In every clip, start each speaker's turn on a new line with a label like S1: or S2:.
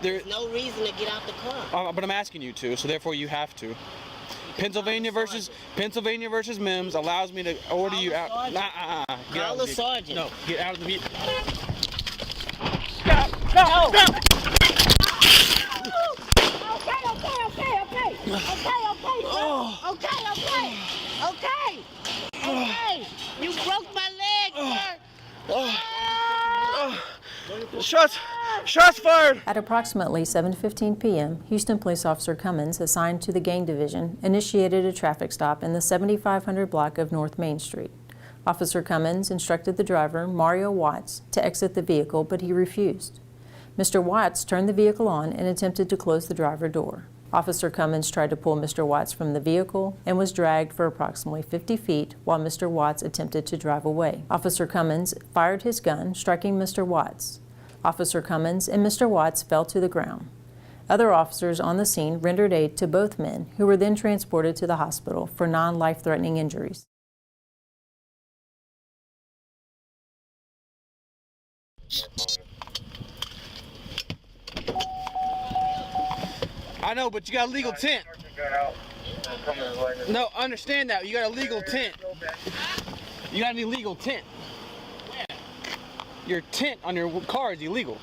S1: There's no reason to get out the car.
S2: But I'm asking you to, so therefore you have to. Pennsylvania versus Mims allows me to order you out.
S1: Call the sergeant.
S2: No, get out of the vehicle.
S1: Stop!
S2: Stop!
S1: Okay. You broke my leg,
S2: sir. Shots fired!
S3: At approximately 7:15 p.m., Houston Police Officer Cummins, assigned to the gang division, initiated a traffic stop in the 7500 block of North Main Street. Officer Cummins instructed the driver, Mario Watts, to exit the vehicle, but he refused. Mr. Watts turned the vehicle on and attempted to close the driver door. Officer Cummins tried to pull Mr. Watts from the vehicle and was dragged for approximately 50 feet while Mr. Watts attempted to drive away. Officer Cummins fired his gun, striking Mr. Watts. Officer Cummins and Mr. Watts fell to the ground. Other officers on the scene rendered aid to both men, who were then transported to the hospital for non-life-threatening injuries.
S2: I know, but you got a legal tint. No, understand that. You got a legal tint. You got an illegal tint. Your tint on your car is illegal.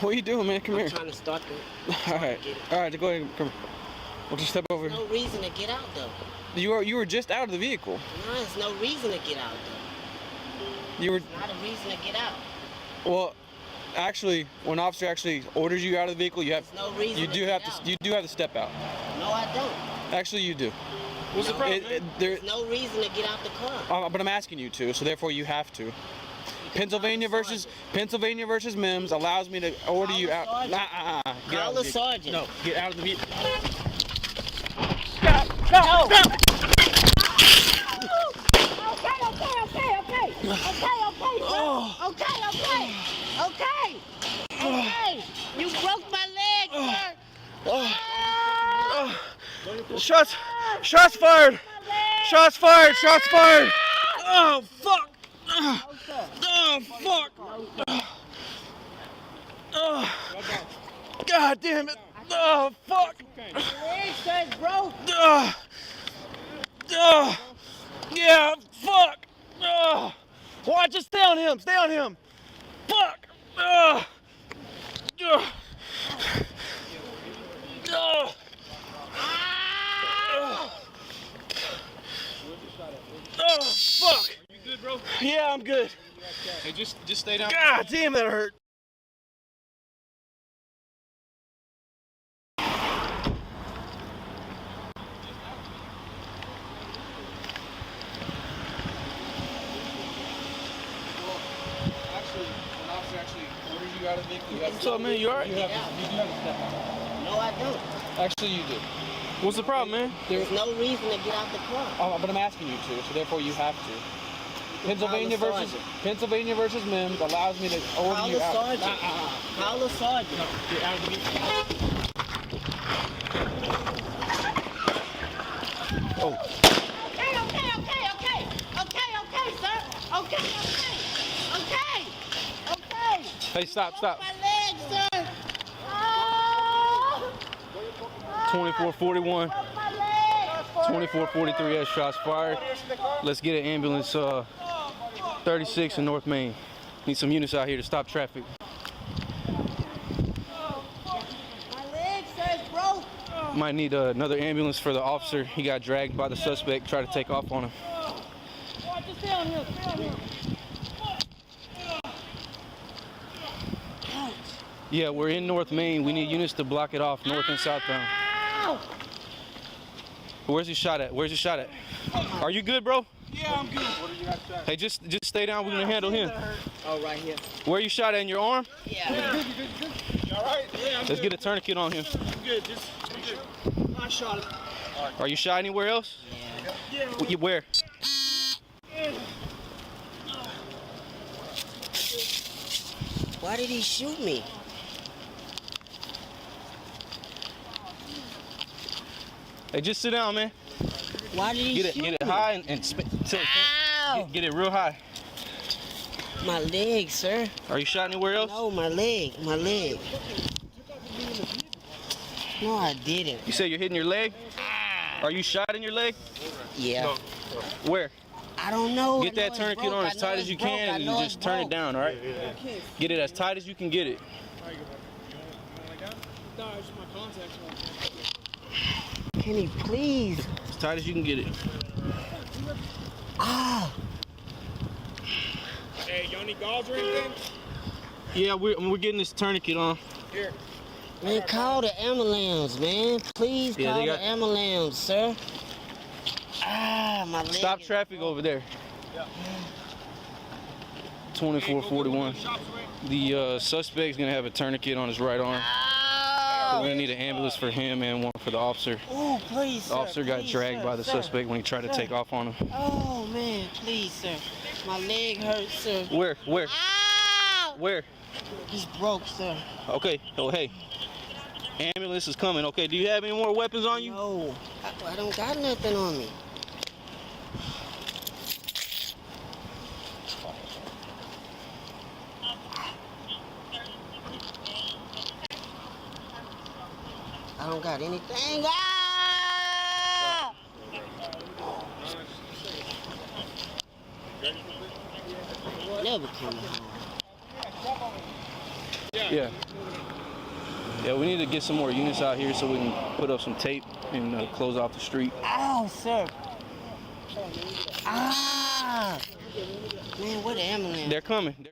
S2: What are you doing, man? Come here.
S1: I'm trying to start the...
S2: All right, go ahead. Come. We'll just step over.
S1: There's no reason to get out, though.
S2: You were just out of the vehicle.
S1: No, there's no reason to get out, though.
S2: You were.
S1: There's not a reason to get out.
S2: Well, actually, when an officer actually orders you out of the vehicle, you have.
S1: There's no reason
S2: you do have to step out.
S1: No, I don't.
S2: Actually, you do.
S1: What's the problem? There's no reason to get out the car.
S2: But I'm asking you to, so therefore you have to. Pennsylvania versus Mims allows me to order you out.
S1: Call the sergeant.
S2: No, get out of the vehicle.
S1: Stop! Okay. You broke my leg, sir.
S2: Shots fired! Shots fired! Oh fuck! Oh fuck! God damn it! Oh fuck!
S1: Leg says broke.
S2: Yeah, fuck! Watch it, stay on him! Fuck! Oh fuck!
S4: You good, bro?
S2: Yeah, I'm good.
S4: Hey, just stay down.
S2: God damn, that hurt. Out of the vehicle.
S4: What's up, man? You alright?
S2: You do have to step out.
S1: No, I don't.
S2: Actually, you do.
S4: What's the problem, man?
S1: There's no reason to get out the car.
S2: But I'm asking you to, so therefore you have to. Pennsylvania versus Mims allows me to order you out.
S1: Call the sergeant.
S2: No, get out of the vehicle. Oh.
S1: Okay, sir. Okay.
S2: Hey, stop.
S1: My leg, sir.
S4: 2441, 2443 has shots fired. Let's get an ambulance, 36 in North Main. Need some units out here to stop traffic.
S1: My leg says broke.
S4: Might need another ambulance for the officer. He got dragged by the suspect, tried to take off on him.
S1: Stay on him.
S4: Yeah, we're in North Main. We need units to block it off, north and southbound. Where's he shot at? Are you good, bro?
S2: Yeah, I'm good. What did you got shot?
S4: Hey, just stay down. We're gonna handle him.
S1: Oh, right here.
S4: Where you shot at, in your arm?
S1: Yeah.
S2: You all right? Yeah, I'm
S4: Let's get a tourniquet on him.
S2: I'm good. I shot him.
S4: Are you shot anywhere else?
S1: Yeah.
S4: Where?
S1: Why did he shoot me?
S4: Hey, just sit down, man.
S1: Why did he shoot me?
S4: Get it high and
S1: Ow!
S4: get it real high.
S1: My leg, sir.
S4: Are you shot anywhere else?
S1: No, my leg. My leg. No, I didn't.
S4: You say you're hitting your leg? Are you shot in your leg?
S1: Yeah.
S4: Where?
S1: I don't know.
S4: Get that tourniquet on as tight as you can and just turn it down, all right? Get it as tight as you can get it.
S1: Can he please?
S4: As tight as you can get it.
S1: Ah!
S5: Hey, y'all need gauze or anything?
S4: Yeah, we're getting this tourniquet on.
S5: Here.
S1: Man, call the ambulance, man. Please
S4: Yeah,
S1: call
S4: they got-
S1: the ambulance, sir. Ah, my leg.
S4: Stop
S1: is-
S4: traffic over there. 2441. The suspect's gonna have a tourniquet on his right arm. We're gonna need an ambulance for him and one for the officer.
S1: Oh, please, sir.
S4: The officer got
S1: please,
S4: dragged
S1: sir,
S4: by the
S1: sir.
S4: suspect when he tried to take off on him.
S1: Oh, man, please, sir. My leg hurts, sir.
S4: Where?
S1: Ow!
S4: Where?
S1: He's broke, sir.
S4: Okay. Oh, hey. Ambulance is coming. Okay. Do you have any more weapons on you?
S1: No, I don't got nothing on me. I don't got anything. Ah! Never come home.
S4: Yeah. Yeah, we need to get some more units out here so we can put up some tape and close off the street.
S1: Ow, sir. Ah! Man, what the ambulance?
S4: They're coming.